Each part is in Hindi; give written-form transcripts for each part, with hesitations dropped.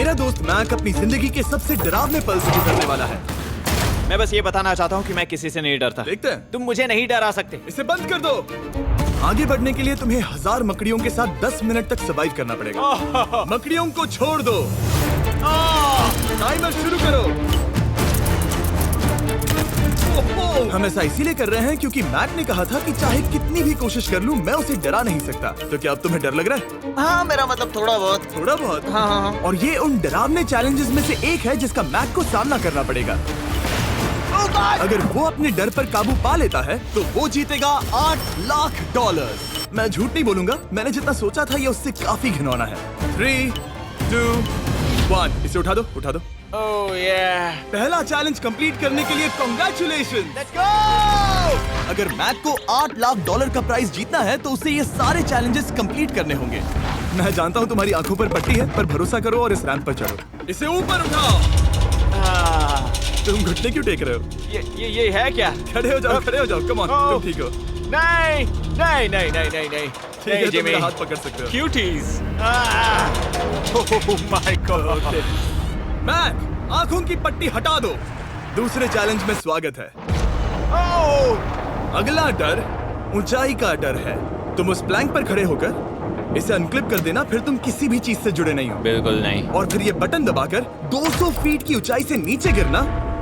मेरा दोस्त मैक अपनी जिंदगी के सबसे डरावने पल से गुजरने वाला है। मैं बस ये बताना चाहता हूँ कि मैं किसी से नहीं डरता। देखते हैं। तुम मुझे नहीं डरा सकते। इसे बंद कर दो। आगे बढ़ने के लिए तुम्हें 1000 मकड़ियों के साथ 10 मिनट तक सर्वाइव करना पड़ेगा। मकड़ियों को छोड़ दो। टाइमर शुरू करो। हम ऐसा इसीलिए कर रहे हैं क्योंकि मैक ने कहा था कि चाहे कितनी भी कोशिश कर लूं, मैं उसे डरा नहीं सकता। तो क्या अब तुम्हें डर लग रहा है? हाँ, मेरा मतलब थोड़ा बहुत। थोड़ा बहुत? हाँ। और ये उन डरावने चैलेंजेस में से एक है जिसका मैक को सामना करना पड़ेगा। अगर वो अपने डर पर काबू पा लेता है तो वो जीतेगा $8 लाख। मैं झूठ नहीं बोलूंगा, मैंने जितना सोचा था ये उससे काफी घिनौना है। 3, 2, 1। इसे उठा दो, उठा दो। ओह yeah. पहला चैलेंज कंप्लीट करने के लिए कांग्रेचुलेशन। Let's go! अगर मैक को $8 लाख का प्राइज जीतना है तो उसे ये सारे चैलेंजेस कंप्लीट करने होंगे। मैं जानता हूँ तुम्हारी आंखों पर पट्टी है, पर भरोसा करो और इस रैंप पर चढ़ो। इसे ऊपर उठाओ। तुम घुटने क्यों टेक रहे हो? ये है क्या? खड़े हो जाओ, खड़े हो जाओ। कम ऑन, तुम ठीक हो? नहीं नहीं नहीं नहीं नहीं नहीं। ठीक है, तुम मेरा हाथ पकड़ सकते हो। Cuties. Oh my god. Mac, आंखों की पट्टी हटा दो। दूसरे चैलेंज में स्वागत है। अगला डर ऊंचाई का डर है। तुम उस प्लैंक पर खड़े होकर इसे अनक्लिप कर देना, फिर तुम किसी भी चीज से जुड़े नहीं हो। बिल्कुल नहीं। और फिर ये बटन दबाकर 200 फीट की ऊंचाई से नीचे गिरना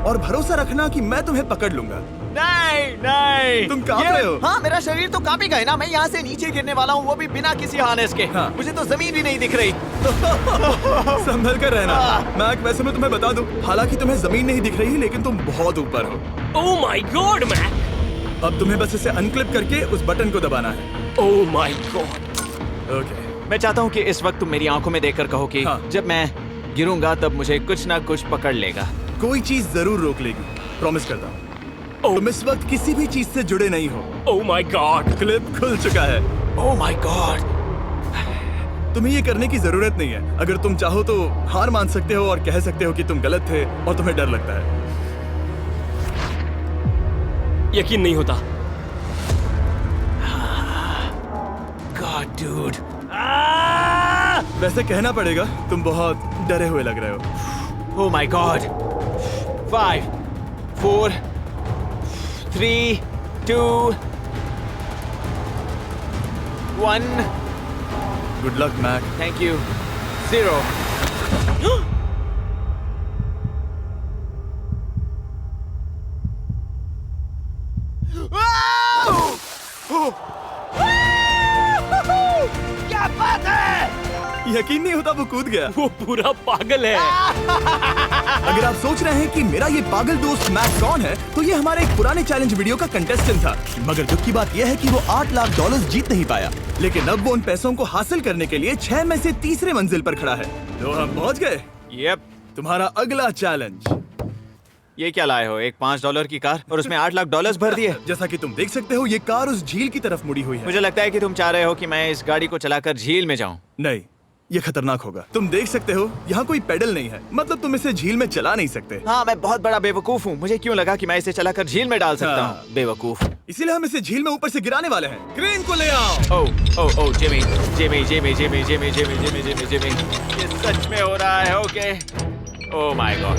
और भरोसा रखना कि मैं तुम्हें पकड़ लूंगा। नहीं नहीं। तुम कांप रहे हो। हाँ, मेरा शरीर तो कांपेगा ही ना। मैं यहाँ से नीचे गिरने वाला हूँ, वो भी बिना किसी हार्नेस के। हाँ। मुझे तो जमीन भी नहीं दिख रही। संभल कर रहना। मैक, वैसे मैं तुम्हें बता दूं, हालांकि तुम्हें जमीन नहीं दिख रही लेकिन तुम बहुत ऊपर हो। Oh my god Mac. अब तुम्हें बस इसे अनक्लिप करके उस बटन को दबाना है। ओह माय गॉड। ओके। मैं चाहता हूँ कि इस वक्त तुम मेरी आंखों में देखकर कहो कि हाँ। जब मैं गिरूंगा तब मुझे कुछ ना कुछ पकड़ लेगा। कोई चीज जरूर रोक लेगी, प्रॉमिस करता हूँ। तुम इस वक्त किसी भी चीज से जुड़े नहीं हो। Oh my God. क्लिप खुल चुका है। ओह माय गॉड। तुम्हें ये करने की जरूरत नहीं है। अगर तुम चाहो तो हार मान सकते हो और कह सकते हो कि तुम गलत थे और तुम्हें डर लगता है। यकीन नहीं होता। God dude. वैसे कहना पड़ेगा, तुम बहुत डरे हुए लग रहे हो। Oh my god. 5, 4, 3, 2, 1। Good luck Mac. Thank you. 0। क्या बात है? यकीन नहीं होता वो कूद गया। वो पूरा पागल है। अगर आप सोच रहे हैं कि मेरा ये पागल दोस्त मैक कौन है, तो ये हमारे एक पुराने चैलेंज वीडियो का कंटेस्टेंट था। मगर दुख की बात यह है कि वो $8 लाख जीत नहीं पाया। लेकिन अब वो उन पैसों को हासिल करने के लिए 6 में से तीसरे मंजिल पर खड़ा है। तो हम पहुंच गए। यप। तुम्हारा अगला चैलेंज। ये क्या लाए हो? एक $5 की कार और उसमें $8 लाख भर दिए। जैसा कि तुम देख सकते हो, ये कार उस झील की तरफ मुड़ी हुई है। मुझे लगता है कि तुम चाह रहे हो कि मैं इस गाड़ी को चलाकर झील में जाऊं। नहीं, ये खतरनाक होगा। तुम देख सकते हो, यहाँ कोई पेडल नहीं है, मतलब तुम इसे झील में चला नहीं सकते। हाँ, मैं बहुत बड़ा बेवकूफ हूँ। मुझे क्यों लगा कि मैं इसे चलाकर झील में डाल सकता हाँ। हूँ? बेवकूफ। इसीलिए हम इसे झील में ऊपर से गिराने वाले हैं। क्रेन को ले आओ। Oh Jimmy Jimmy Jimmy Jimmy Jimmy Jimmy Jimmy Jimmy Jimmy, ये सच में हो रहा है? Okay. Oh my God,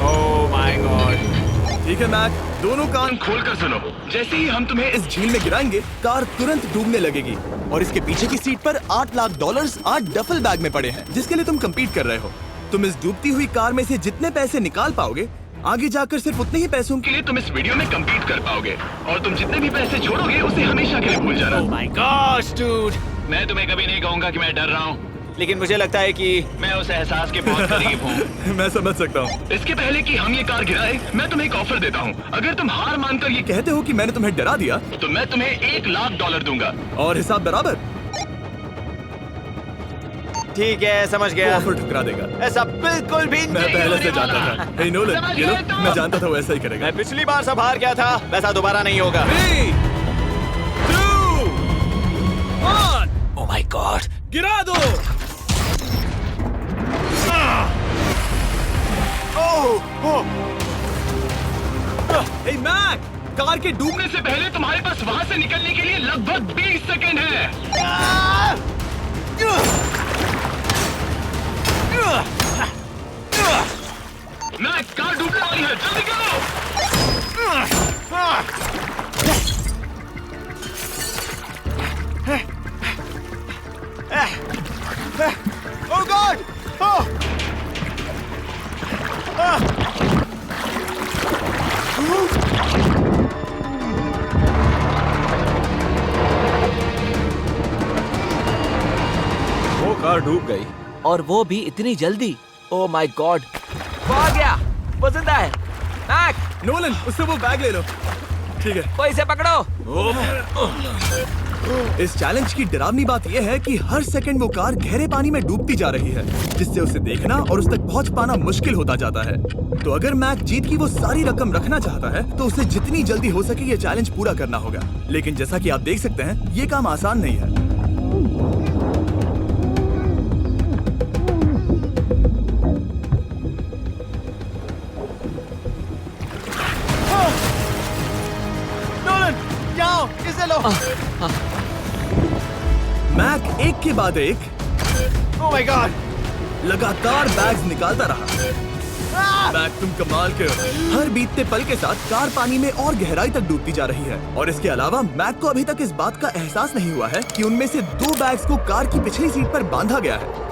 oh my God. ठीक है मैक, दोनों कान खोलकर सुनो। जैसे ही हम तुम्हें इस झील में गिराएंगे, कार तुरंत डूबने लगेगी और इसके पीछे की सीट पर $8 लाख 8 डफल बैग में पड़े हैं, जिसके लिए तुम compete कर रहे हो। तुम इस डूबती हुई कार में से जितने पैसे निकाल पाओगे, आगे जाकर सिर्फ उतने ही पैसों के लिए तुम इस वीडियो में compete कर पाओगे। और तुम जितने भी पैसे छोड़ोगे, उसे हमेशा के लिए भूल जाना। Oh my gosh dude. मैं तुम्हें कभी नहीं कहूंगा कि मैं डर रहा हूँ। लेकिन मुझे लगता है कि मैं उस एहसास के बहुत करीब हूँ। मैं समझ सकता हूँ। इसके पहले कि हम ये कार गिराए, मैं तुम्हें एक ऑफर देता हूँ। अगर तुम हार मानकर ये कहते हो कि मैंने तुम्हें डरा दिया, तो मैं तुम्हें $1 लाख दूंगा। और हिसाब बराबर। ठीक है, समझ वो गया। ऑफर ठुकरा देगा। ऐसा बिल्कुल भी मैं नहीं पहले होने से जानता वाला। था। हे नोलन, समझ ये लो, गए तुम? मैं जानता था वो ऐसा ही करेगा। मैं पिछली बार सब हार गया था, वैसा दोबारा नहीं होगा। 3, 2, 1, ओह माय गॉड। गिरा दो। हे मैक, कार के डूबने से पहले तुम्हारे पास वहाँ से निकलने के लिए लगभग 20 सेकेंड है। जल्दी करो। Oh God! Oh! वो कार डूब गई। और वो भी इतनी जल्दी। ओ माय गॉड, वो आ गया, वो जिंदा है। मैक, नोलन, उससे वो बैग ले लो। ठीक है। वो इसे पकड़ो। इस चैलेंज की डरावनी बात यह है कि हर सेकंड वो कार गहरे पानी में डूबती जा रही है, जिससे उसे देखना और उस तक पहुंच पाना मुश्किल होता जाता है। तो अगर मैक जीत की वो सारी रकम रखना चाहता है तो उसे जितनी जल्दी हो सके ये चैलेंज पूरा करना होगा। लेकिन जैसा कि आप देख सकते हैं, ये काम आसान नहीं है। नोलन, जाओ, इसे लो। मैक एक के बाद एक Oh my God! लगातार बैग्स निकालता रहा। मैक, तुम कमाल के हो। हर बीतते पल के साथ कार पानी में और गहराई तक डूबती जा रही है, और इसके अलावा मैक को अभी तक इस बात का एहसास नहीं हुआ है कि उनमें से 2 बैग्स को कार की पिछली सीट पर बांधा गया है।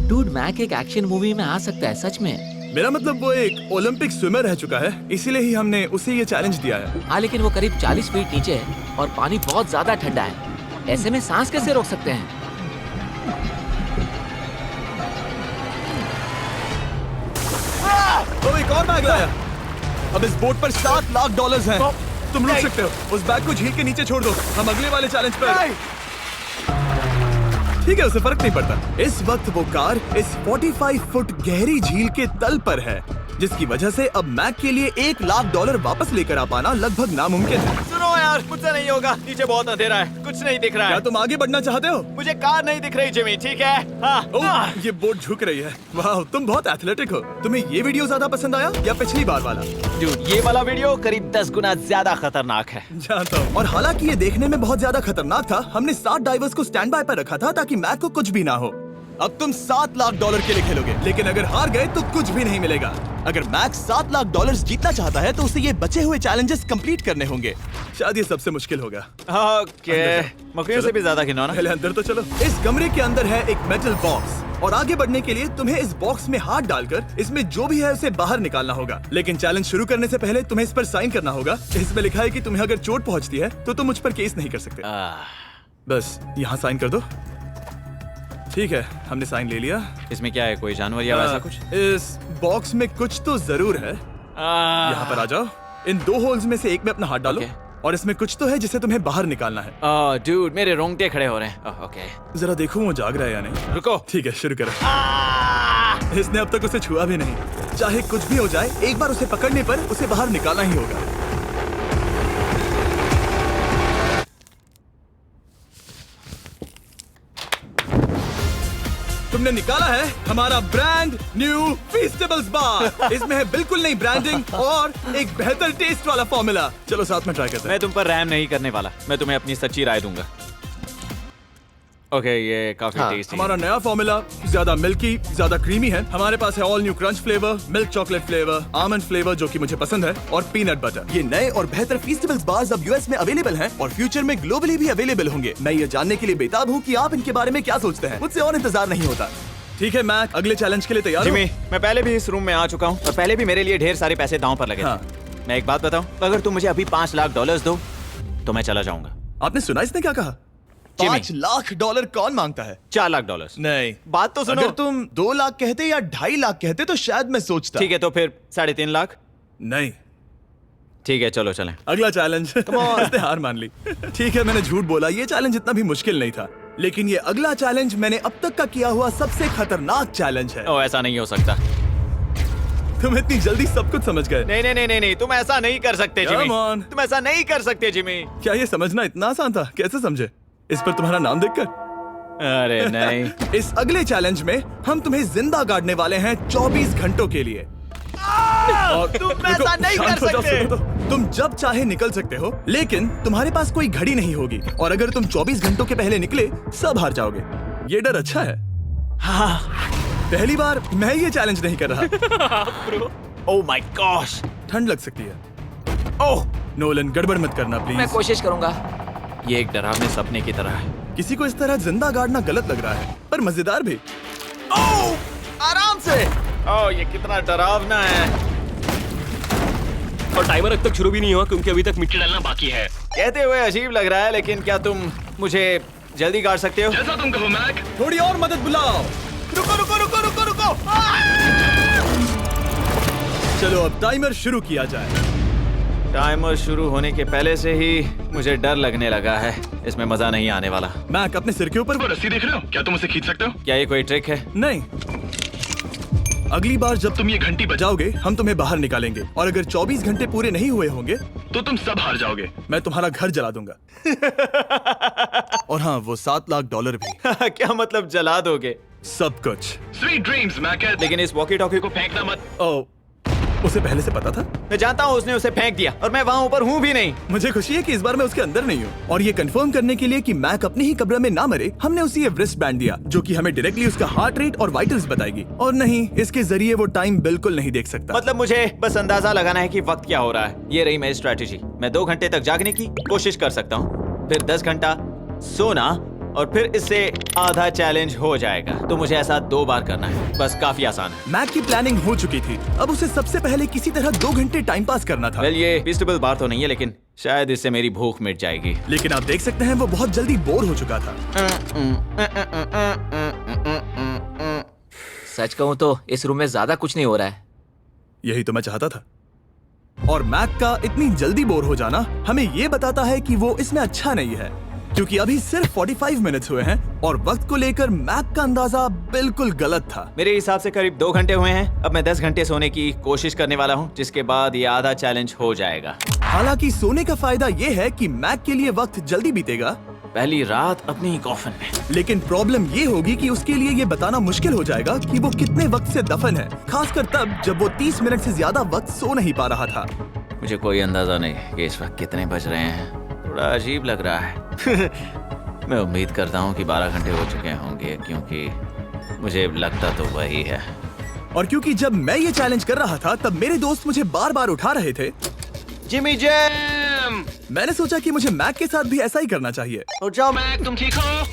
डूड, मैक एक एक्शन मूवी में आ सकता है, सच में। मेरा मतलब वो एक ओलंपिक स्विमर रह चुका है, इसीलिए ही हमने उसे ये चैलेंज दिया है। हाँ, लेकिन वो करीब 40 फीट नीचे है और पानी बहुत ज्यादा ठंडा है। ऐसे में सांस कैसे रोक सकते हैं? तो एक और बैग लाया। अब इस बोट पर $7 लाख हैं। तुम रुक सकते हो। उस बैग को झील के नीचे छोड़ दो, हम अगले वाले चैलेंज पर। ठीक है, उसे फर्क नहीं पड़ता। इस वक्त वो कार इस 45 फुट गहरी झील के तल पर है, जिसकी वजह से अब मैक के लिए $1 लाख वापस लेकर आ पाना लगभग नामुमकिन है। सुनो यार, मुझसे नहीं होगा। नीचे बहुत अंधेरा है, कुछ नहीं दिख रहा क्या है। तुम आगे बढ़ना चाहते हो? मुझे कार नहीं दिख रही जिमी, ठीक है? हाँ। ओह, ये बोट झुक रही है। वाह, तुम बहुत एथलेटिक हो। तुम्हें ये वीडियो ज्यादा पसंद आया या पिछली बार वाला? Dude, ये वाला वीडियो करीब 10 गुना ज्यादा खतरनाक है। जानता हूँ। और हालांकि ये देखने में बहुत ज्यादा खतरनाक था, हमने 7 डाइवर्स को स्टैंड बाय पर रखा था ताकि मैक को कुछ भी ना हो। अब तुम $7 लाख के लिए खेलोगे, लेकिन अगर हार गए तो कुछ भी नहीं मिलेगा। अगर मैक $7 लाख जीतना चाहता है तो उसे ये बचे हुए चैलेंजेस कंप्लीट करने होंगे। शायद ये सबसे मुश्किल होगा। ओके, मकड़ियों से भी ज्यादा खिलौना। पहले अंदर तो चलो। इस कमरे के अंदर है एक मेटल बॉक्स, और आगे बढ़ने के लिए तुम्हें इस बॉक्स में हाथ डालकर इसमें जो भी है उसे बाहर निकालना होगा। लेकिन चैलेंज शुरू करने से पहले तुम्हें इस पर साइन करना होगा। इसमें लिखा है कि तुम्हें अगर चोट पहुंचती है तो तुम मुझ पर केस नहीं कर सकते। बस यहाँ साइन कर दो। ठीक है, हमने साइन ले लिया। इसमें क्या है, कोई जानवर या वैसा कुछ? इस बॉक्स में कुछ तो जरूर है। यहाँ पर आ जाओ। इन 2 होल्स में से एक में अपना हाथ डालो। और इसमें कुछ तो है जिसे तुम्हें बाहर निकालना है। डूड, मेरे रोंगटे खड़े हो रहे हैं। ओके, जरा देखो वो जाग रहा है या नहीं। रुको। ठीक है, शुरू करो। इसने अब तक उसे छुआ भी नहीं। चाहे कुछ भी हो जाए, एक बार उसे पकड़ने पर उसे बाहर निकालना ही होगा। तुमने निकाला है हमारा ब्रांड न्यू फीस्टेबल्स बार। इसमें है बिल्कुल नई ब्रांडिंग और एक बेहतर टेस्ट वाला फॉर्मूला। चलो साथ में ट्राई करते हैं। मैं तुम पर रहम नहीं करने वाला। मैं तुम्हें अपनी सच्ची राय दूंगा। ओके, ये काफी टेस्टी हमारा नया फॉर्मूला ज्यादा मिल्की, ज्यादा क्रीमी है। हमारे पास है all new crunch flavour, milk chocolate flavour, almond flavour जो कि मुझे पसंद है, और पीनट बटर। ये नए और बेहतर फीस्टेबल्स बार्स अब यूएस में अवेलेबल हैं और फ्यूचर में ग्लोबली भी अवेलेबल होंगे। मैं ये जानने के लिए बेताब हूँ कि आप इनके बारे में क्या सोचते हैं। मुझसे और इंतजार नहीं होता। ठीक है मैक, अगले चैलेंज के लिए तैयार हो? जिमी, मैं पहले भी इस रूम में आ चुका हूँ और पहले भी मेरे लिए ढेर सारे पैसे दांव पर लगे थे। मैं एक बात बताऊं, अगर तुम मुझे अभी $5 लाख दो तो मैं चला जाऊंगा। आपने सुना इसने क्या कहा? $5 लाख कौन मांगता है? $4 लाख। नहीं, बात तो सुनो। अगर तुम 2 लाख कहते या 2.5 लाख कहते तो शायद मैं सोचता। ठीक है, तो फिर 3.5 लाख। नहीं, ठीक है, चलो चलें। अगला चैलेंज। इसने हार मान ली। ठीक है, मैंने झूठ बोला। ये चैलेंज इतना भी मुश्किल नहीं था, लेकिन ये अगला चैलेंज मैंने अब तक का किया हुआ सबसे खतरनाक चैलेंज है। ओ, ऐसा नहीं हो सकता। तुम इतनी जल्दी सब कुछ समझ गए। नहीं नहीं नहीं नहीं नहीं, तुम ऐसा नहीं कर सकते जिमी। Come on. तुम ऐसा नहीं कर सकते जिमी। क्या ये समझना इतना आसान था? कैसे समझे? इस पर तुम्हारा नाम देखकर? अरे नहीं। इस अगले चैलेंज में हम तुम्हें जिंदा गाड़ने वाले हैं 24 घंटों के लिए। तुम ऐसा नहीं कर शांत हो जाओ, सकते। सुनो तो। तुम जब चाहे निकल सकते हो, लेकिन तुम्हारे पास कोई घड़ी नहीं होगी और अगर तुम 24 घंटों के पहले निकले सब हार जाओगे। ये डर अच्छा है। हाँ। पहली बार मैं ये चैलेंज नहीं कर रहा। Oh my gosh. ठंड लग सकती है। ओह, नोलन गड़बड़ मत करना मैं प्लीज। कोशिश करूंगा। ये एक डरावने सपने की तरह है। किसी को इस तरह जिंदा गाड़ना गलत लग रहा है, पर मजेदार भी। आराम से। ओह, ये कितना डरावना है। और टाइमर अब तक शुरू भी नहीं हुआ क्योंकि अभी तक मिट्टी डालना बाकी है। कहते हुए अजीब लग रहा है, लेकिन क्या तुम मुझे जल्दी गाड़ सकते हो? जैसा तुम कहो मैक। थोड़ी और मदद बुलाओ। रुको रुको रुको रुको रुको। चलो अब टाइमर शुरू किया जाए। टाइमर शुरू होने के पहले से ही मुझे डर लगने लगा है। इसमें मजा नहीं आने वाला। मैक अपने सिर के ऊपर। वो रस्सी देख रहे हो? क्या तुम उसे खींच सकते हो? क्या ये कोई ट्रिक है? नहीं, अगली बार जब तुम ये घंटी बजाओगे हम तुम्हें बाहर निकालेंगे और अगर 24 घंटे पूरे नहीं हुए होंगे तो तुम सब हार जाओगे। मैं तुम्हारा घर जला दूंगा। और हाँ, वो $7 लाख भी। क्या मतलब जला दोगे? सब कुछ। Sweet dreams Mac. लेकिन इस वॉकी टॉकी को फेंकना मत। ओ, उसे पहले से पता था? मैं जानता हूँ उसने उसे फेंक दिया और मैं वहाँ ऊपर हूँ भी नहीं। मुझे खुशी है कि इस बार मैं उसके अंदर नहीं हूँ। और ये कंफर्म करने के लिए कि मैक अपने ही कब्र में ना मरे, हमने उसे ये रिस्ट बैंड दिया जो कि हमें डायरेक्टली उसका हार्ट रेट और वाइटल्स बताएगी। और नहीं, इसके जरिए वो टाइम बिल्कुल नहीं देख सकता। मतलब मुझे बस अंदाजा लगाना है कि वक्त क्या हो रहा है। ये रही मेरी स्ट्रेटेजी। मैं 2 घंटे तक जागने की कोशिश कर सकता हूँ, फिर 10 घंटा सोना और फिर इससे आधा चैलेंज हो जाएगा। तो मुझे ऐसा 2 बार करना है। बस काफी आसान है। मैक की प्लानिंग हो चुकी थी। अब उसे सबसे पहले किसी तरह 2 घंटे टाइम पास करना था। वेल, ये फीस्टेबल बार तो नहीं है, लेकिन शायद इससे मेरी भूख मिट जाएगी। लेकिन आप देख सकते हैं वो बहुत जल्दी बोर हो चुका था। सच कहूँ तो इस रूम में ज्यादा कुछ नहीं हो रहा है। यही तो मैं चाहता था। और मैक का इतनी जल्दी बोर हो जाना हमें ये बताता है कि वो इसमें अच्छा नहीं है, क्योंकि अभी सिर्फ 45 मिनट्स हुए हैं और वक्त को लेकर मैक का अंदाजा बिल्कुल गलत था। मेरे हिसाब से करीब 2 घंटे हुए हैं। अब मैं 10 घंटे सोने की कोशिश करने वाला हूँ, जिसके बाद ये आधा चैलेंज हो जाएगा। हालांकि सोने का फायदा ये है कि मैक के लिए वक्त जल्दी बीतेगा, पहली रात अपनी कॉफिन में। लेकिन प्रॉब्लम ये होगी कि उसके लिए ये बताना मुश्किल हो जाएगा कि वो कितने वक्त से दफन है, खासकर तब जब वो 30 मिनट से ज्यादा वक्त सो नहीं पा रहा था। मुझे कोई अंदाजा नहीं कि इस वक्त कितने बज रहे हैं। थोड़ा अजीब लग रहा है। मैं उम्मीद करता हूँ कि 12 घंटे हो चुके होंगे, क्योंकि मुझे लगता तो वही है। और क्योंकि जब मैं ये चैलेंज कर रहा था तब मेरे दोस्त मुझे बार बार उठा रहे थे, जिमी जैम। मैंने सोचा कि मुझे मैक के साथ भी ऐसा ही करना चाहिए। उठ जाओ। मैक तुम ठीक हो?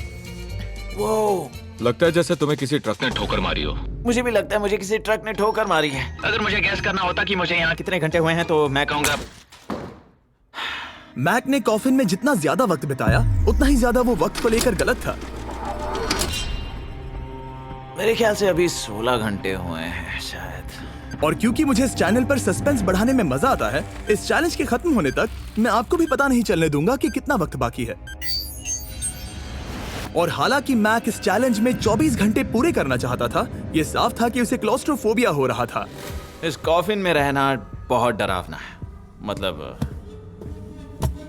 वो लगता है जैसे तुम्हें किसी ट्रक ने ठोकर मारी हो। मुझे भी लगता है मुझे किसी ट्रक ने ठोकर मारी है। अगर मुझे गैस करना होता कि मुझे यहाँ कितने घंटे हुए हैं तो मैं कहूँगा मैक ने कॉफिन में जितना ज्यादा वक्त बिताया उतना ही ज्यादा वो वक्त को लेकर गलत था। मेरे ख्याल से अभी 16 घंटे हुए हैं शायद। और क्योंकि मुझे इस चैनल पर सस्पेंस बढ़ाने में मजा आता है, इस चैलेंज के खत्म होने तक मैं आपको भी पता नहीं चलने दूंगा कि कितना वक्त बाकी है। और हालांकि मैक इस चैलेंज में 24 घंटे पूरे करना चाहता था, ये साफ था कि उसे क्लॉस्ट्रोफोबिया हो रहा था। इस कॉफिन में रहना बहुत डरावना है। मतलब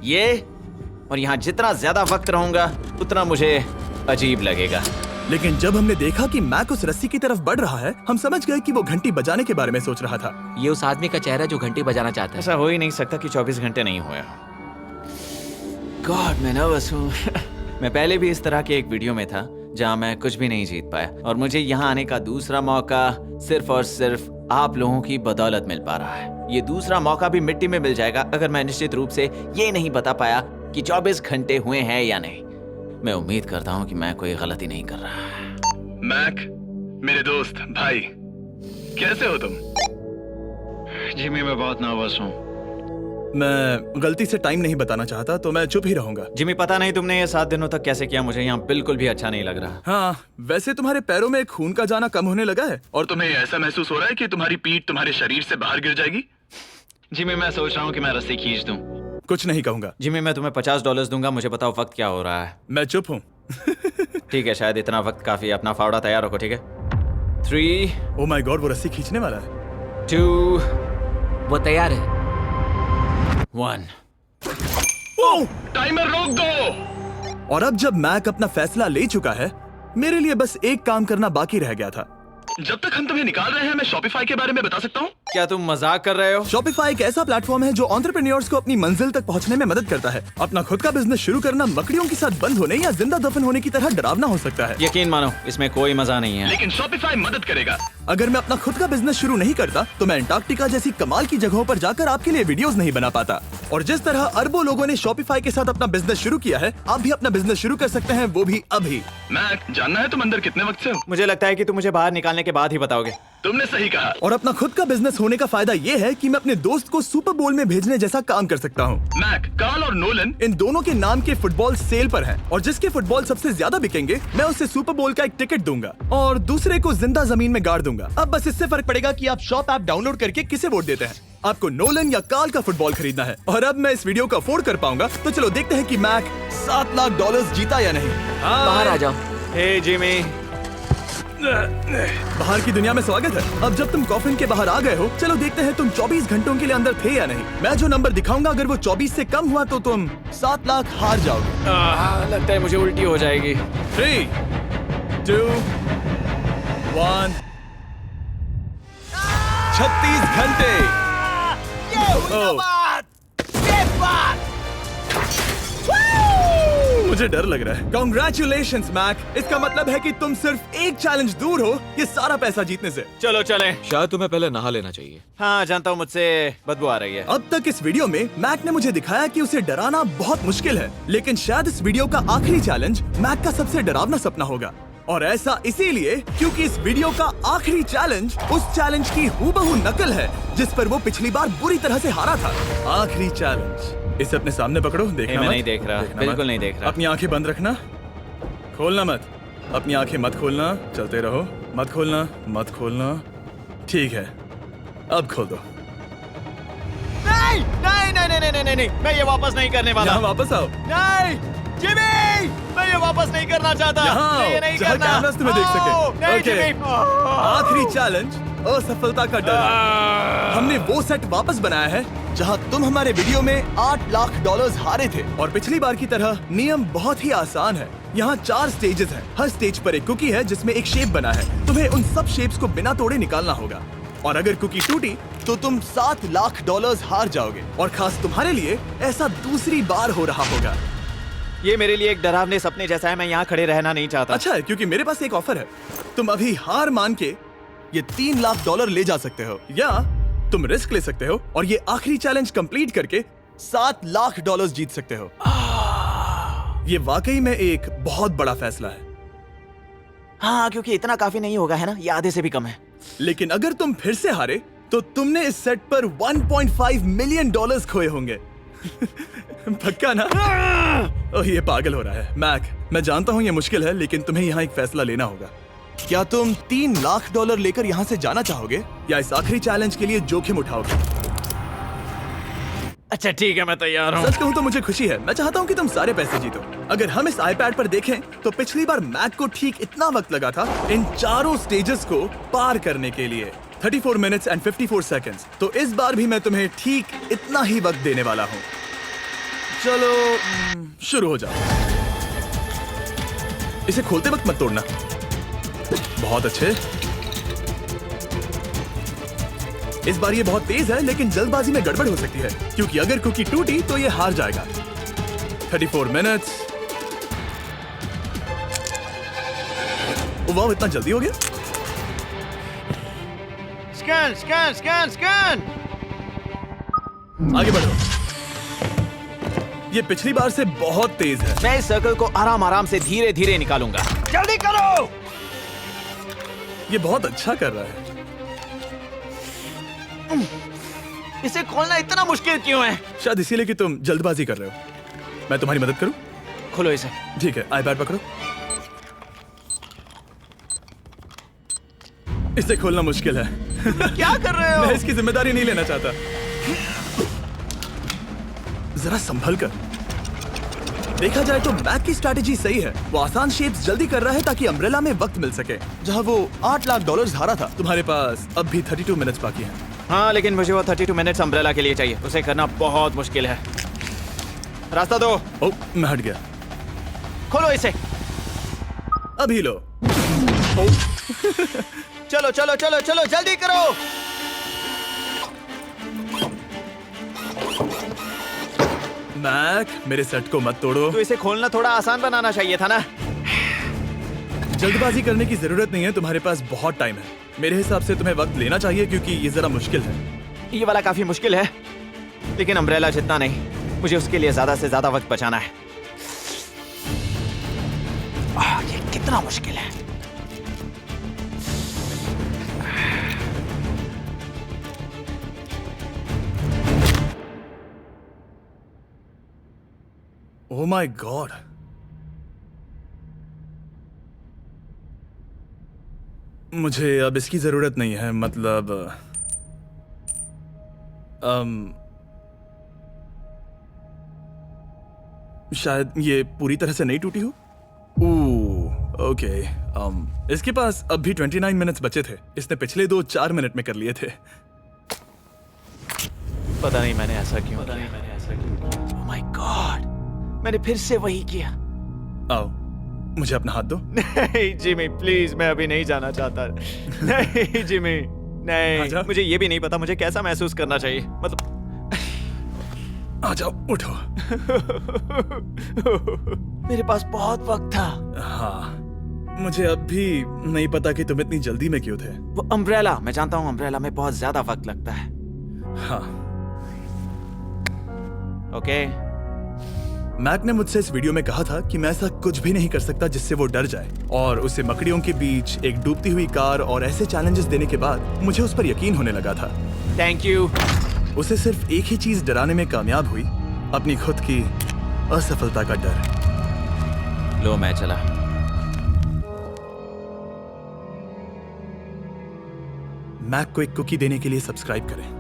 ये, और यहाँ जितना ज्यादा वक्त रहूंगा उतना मुझे अजीब लगेगा। लेकिन जब हमने देखा कि मैक उस रस्सी की तरफ बढ़ रहा है, हम समझ गए कि वो घंटी बजाने के बारे में सोच रहा था। ये उस आदमी का चेहरा जो घंटी बजाना चाहता है। ऐसा हो ही नहीं सकता कि 24 घंटे नहीं हुए। गॉड, मैं नर्वस हूँ। मैं पहले भी इस तरह के एक वीडियो में था जहाँ मैं कुछ भी नहीं जीत पाया, और मुझे यहाँ आने का दूसरा मौका सिर्फ और सिर्फ आप लोगों की बदौलत मिल पा रहा है। ये दूसरा मौका भी मिट्टी में मिल जाएगा अगर मैं निश्चित रूप से ये नहीं बता पाया कि 24 घंटे हुए हैं या नहीं। मैं उम्मीद करता हूँ कि मैं कोई गलती नहीं कर रहा। मैक, मेरे दोस्त भाई, कैसे हो तुम? जिमी, मैं बहुत नर्वस हूँ। मैं गलती से टाइम नहीं बताना चाहता तो मैं चुप ही रहूंगा। जिमी, पता नहीं तुमने ये 7 दिनों तक कैसे किया, मुझे यहाँ बिल्कुल भी अच्छा नहीं लग रहा। हाँ, वैसे तुम्हारे पैरों में खून का जाना कम होने लगा है। और तुम्हें ऐसा महसूस हो रहा है कि तुम्हारी पीठ तुम्हारे शरीर से बाहर गिर जाएगी? जिमी, मैं सोच रहा हूँ कि मैं रस्सी खींच दूं। कुछ नहीं कहूंगा। जिमी, मैं तुम्हें $50 दूंगा, मुझे बताओ वक्त क्या हो रहा है। मैं चुप हूँ। ठीक है, शायद इतना वक्त काफी है। अपना फावड़ा तैयार रखो, ठीक है? 3, ओह माय गॉड, वो रस्सी खींचने वाला है। 2, वो तैयार है। 1। ओह! टाइमर रोक दो। और अब जब मैक अपना फैसला ले चुका है, मेरे लिए बस एक काम करना बाकी रह गया था। जब तक हम तुम्हें निकाल रहे हैं, मैं शॉपिफाई के बारे में बता सकता हूँ। क्या तुम मजाक कर रहे हो? Shopify एक ऐसा प्लेटफॉर्म है जो एंटरप्रेन्योर्स को अपनी मंजिल तक पहुंचने में मदद करता है। अपना खुद का बिजनेस शुरू करना मकड़ियों के साथ बंद होने या जिंदा दफन होने की तरह डरावना हो सकता है। यकीन मानो इसमें कोई मजा नहीं है। लेकिन Shopify मदद करेगा। अगर मैं अपना खुद का बिजनेस शुरू नहीं करता तो मैं अंटार्कटिका जैसी कमाल की जगहों पर जाकर आपके लिए वीडियोस नहीं बना पाता। और जिस तरह अरबों लोगों ने Shopify के साथ अपना बिजनेस शुरू किया है, आप भी अपना बिजनेस शुरू कर सकते हैं, वो भी अभी। मैक, जानना है तुम अंदर कितने वक्त से हो? मुझे लगता है कि तुम मुझे बाहर निकालने के बाद ही बताओगे। तुमने सही कहा। और अपना खुद का बिजनेस होने का फायदा ये है कि मैं अपने दोस्त को सुपर बोल में भेजने जैसा काम कर सकता हूँ। मैक, कार्ल और नोलन इन दोनों के नाम के फुटबॉल सेल पर हैं और जिसके फुटबॉल सबसे ज्यादा बिकेंगे मैं उसे सुपर बोल का एक टिकट दूंगा और दूसरे को जिंदा जमीन में गाड़ दूंगा। अब बस इससे फर्क पड़ेगा कि आप शॉप ऐप डाउनलोड करके किसे वोट देते हैं। आपको नोलन या कार्ल का फुटबॉल खरीदना है। और अब मैं इस वीडियो को अफोर्ड कर पाऊंगा, तो चलो देखते हैं कि मैक $7 लाख जीता या नहीं। बाहर आ जाओ। हे जिमी, बाहर की दुनिया में स्वागत है। अब जब तुम कॉफिन के बाहर आ गए हो, चलो देखते हैं तुम 24 घंटों के लिए अंदर थे या नहीं। मैं जो नंबर दिखाऊंगा, अगर वो 24 से कम हुआ तो तुम 7 लाख हार जाओगे। लगता है मुझे उल्टी हो जाएगी। 3, 2, 1। 36 घंटे। मुझे डर लग रहा है। Congratulations, Mac. इसका मतलब है कि तुम सिर्फ एक चैलेंज दूर हो ये सारा पैसा जीतने से। चलो चलें। शायद तुम्हें पहले नहा लेना चाहिए। हाँ जानता हूँ, मुझसे बदबू आ रही है। अब तक इस वीडियो में मैक ने मुझे दिखाया कि उसे डराना बहुत मुश्किल है, लेकिन शायद इस वीडियो का आखिरी चैलेंज मैक का सबसे डरावना सपना होगा। और ऐसा इसीलिए क्योंकि इस वीडियो का आखिरी चैलेंज उस चैलेंज की हूबहू नकल है जिस पर वो पिछली बार बुरी तरह से हारा था। आखिरी चैलेंज। इसे अपने सामने पकड़ो, देखना मैं मत। नहीं देख रहा, देखना बिल्कुल मत। नहीं देख रहा। अपनी आंखें बंद रखना, खोलना मत। अपनी आंखें मत खोलना, चलते रहो। मत खोलना, मत खोलना। ठीक है, अब खोल दो। नहीं नहीं नहीं नहीं नहीं नहीं नहीं, मैं ये वापस नहीं करने वाला। यहाँ वापस आओ। नहीं जिमी, मैं ये वापस नहीं करना चाहता। यहाँ मैं ये आओ, नहीं जहाँ करना। कैमरास तुम्हें देख सके। ओ, नहीं ओके। जिमी। आखिरी चैलेंज असफलता का डर। हमने वो सेट वापस बनाया है जहां तुम हमारे वीडियो में $8 लाख हारे थे। और पिछली बार की तरह नियम बहुत ही आसान है। यहाँ 4 स्टेजेस हैं। हर स्टेज पर एक कुकी है जिसमें एक शेप बना है। तुम्हें उन सब शेप्स को बिना तोड़े निकालना होगा। और अगर कुकी टूटी तो तुम $7 लाख हार जाओगे। और खास तुम्हारे लिए ऐसा दूसरी बार हो रहा होगा। ये मेरे लिए एक डरावने सपने जैसा है। मैं यहाँ खड़े रहना नहीं चाहता। अच्छा है, क्योंकि मेरे पास एक ऑफर है। तुम अभी हार मान के ये $3 लाख ले जा सकते हो, या तुम रिस्क ले सकते हो और ये आखिरी चैलेंज कंप्लीट करके $7 लाख जीत सकते हो। ये वाकई में एक बहुत बड़ा फैसला है। हाँ, क्योंकि इतना काफी नहीं होगा, है ना? ये आधे से भी कम है। लेकिन अगर तुम फिर से हारे तो तुमने इस सेट पर $1.5 मिलियन खोए होंगे। पक्का ना? ओह, ये पागल हो रहा है। मैक, मैं जानता हूँ ये मुश्किल है, लेकिन तुम्हें यहाँ एक फैसला लेना होगा। क्या तुम $3 लाख लेकर यहाँ से जाना चाहोगे या इस आखिरी चैलेंज के लिए जोखिम उठाओगे? अच्छा ठीक है, मैं तैयार हूँ। सच कहूँ तो मुझे खुशी है। मैं चाहता हूँ कि तुम सारे पैसे जीतो। अगर हम इस iPad पर देखें तो पिछली बार मैक को ठीक इतना वक्त लगा था इन चारों स्टेजेस को पार करने के लिए, 34 मिनट्स एंड 54 सेकंड्स। तो इस बार भी मैं तुम्हें ठीक इतना ही वक्त देने वाला हूँ। चलो शुरू हो जाओ। इसे खोलते वक्त मत तोड़ना। बहुत अच्छे। इस बार ये बहुत तेज है, लेकिन जल्दबाजी में गड़बड़ हो सकती है, क्योंकि अगर कुकी टूटी तो ये हार जाएगा। 34 मिनट्स। वाह, इतना जल्दी हो गया। Scan scan scan scan. आगे बढ़ो। ये पिछली बार से बहुत तेज है। मैं इस सर्कल को आराम आराम से धीरे धीरे निकालूंगा। जल्दी करो। ये बहुत अच्छा कर रहा है। इसे खोलना इतना मुश्किल क्यों है? शायद इसीलिए कि तुम जल्दबाजी कर रहे हो। मैं तुम्हारी मदद करूं? खोलो इसे। ठीक है, iPad पकड़ो। इसे खोलना मुश्किल है। क्या कर रहे हो? मैं इसकी जिम्मेदारी नहीं लेना चाहता। जरा संभल कर। देखा जाए तो मैक की स्ट्रैटेजी सही है। वो आसान शेप्स जल्दी कर रहा है ताकि अम्ब्रेला में वक्त मिल सके। जहां वो $8 लाख हारा था, तुम्हारे पास अब भी 32 मिनट्स बाकी हैं। हाँ, लेकिन मुझे वो 32 मिनट्स अम्ब्रेला के लिए चाहिए। उसे करना बहुत मुश्किल है। रास्ता दो। ओह, मैं हट गया। खोलो इसे। अभी लो। चलो चलो चलो चलो जल्दी करो। मैक, मेरे सेट को मत तोड़ो। तो इसे खोलना थोड़ा आसान बनाना चाहिए था ना। जल्दबाजी करने की जरूरत नहीं है, तुम्हारे पास बहुत टाइम है। मेरे हिसाब से तुम्हें वक्त लेना चाहिए क्योंकि ये जरा मुश्किल है। ये वाला काफी मुश्किल है, लेकिन अम्ब्रेला जितना नहीं। मुझे उसके लिए ज्यादा से ज्यादा वक्त बचाना है। ये कितना मुश्किल है। ओह माय गॉड, मुझे अब इसकी जरूरत नहीं है। मतलब शायद ये पूरी तरह से नहीं टूटी हो। ओके, इसके पास अब भी 29 मिनट्स बचे थे। इसने पिछले 4 मिनट में कर लिए थे। पता नहीं मैंने ऐसा क्यों किया। ओह माय गॉड, मैंने फिर से वही किया। आओ, मुझे अपना हाथ दो। नहीं जिमी प्लीज, मैं अभी नहीं जाना चाहता। नहीं जिमी, नहीं। आजा। मुझे ये भी नहीं पता मुझे कैसा महसूस करना चाहिए। मतलब आ जाओ, उठो। मेरे पास बहुत वक्त था। हाँ, मुझे अब भी नहीं पता कि तुम इतनी जल्दी में क्यों थे। वो अम्ब्रेला, मैं जानता हूँ अम्ब्रेला में बहुत ज्यादा वक्त लगता है। हाँ, ओके। मैक ने मुझसे इस वीडियो में कहा था कि मैं ऐसा कुछ भी नहीं कर सकता जिससे वो डर जाए, और उसे मकड़ियों के बीच एक डूबती हुई कार और ऐसे चैलेंजेस देने के बाद मुझे उस पर यकीन होने लगा था। Thank you. उसे सिर्फ एक ही चीज डराने में कामयाब हुई, अपनी खुद की असफलता का डर। लो मैं चला। मैक को एक कुकी देने के लिए सब्सक्राइब करें।